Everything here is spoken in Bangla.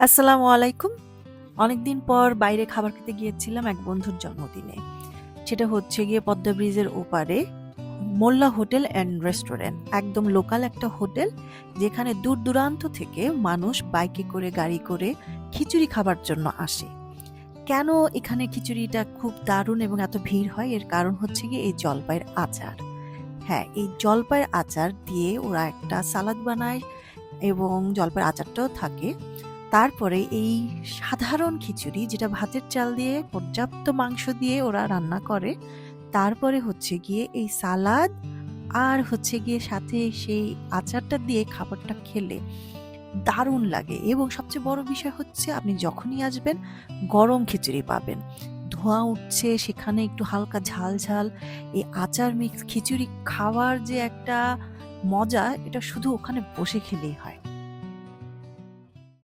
আসসালামু আলাইকুম। অনেকদিন পর বাইরে খাবার খেতে গিয়েছিলাম এক বন্ধুর জন্মদিনে। সেটা হচ্ছে গিয়ে পদ্মা ব্রিজের ওপারে মোল্লা হোটেল অ্যান্ড রেস্টুরেন্ট। একদম লোকাল একটা হোটেল, যেখানে দূর-দূরান্ত থেকে মানুষ বাইকে করে, গাড়ি করে খিচুড়ি খাবার জন্য আসে। কেন এখানে খিচুড়িটা খুব দারুণ এবং এত ভিড় হয়, এর কারণ হচ্ছে গিয়ে এই জলপাইয়ের আচার। হ্যাঁ, এই জলপাইয়ের আচার দিয়ে ওরা একটা সালাদ বানায় এবং জলপাইয়ের আচারটাও থাকে। তারপরে এই সাধারণ খিচুড়ি, যেটা ভাতের চাল দিয়ে পর্যাপ্ত মাংস দিয়ে ওরা রান্না করে, তারপরে হচ্ছে গিয়ে এই সালাদ আর হচ্ছে গিয়ে সাথে সেই আচারটা দিয়ে খাবারটা খেলে দারুণ লাগে। এবং সবচেয়ে বড় বিষয় হচ্ছে, আপনি যখনই আসবেন গরম খিচুড়ি পাবেন। ধোঁয়া উঠছে, সেখানে একটু হালকা ঝাল ঝাল এই আচার মিক্স খিচুড়ি খাওয়ার যে একটা মজা, এটা শুধু ওখানে বসে খেলেই হয়।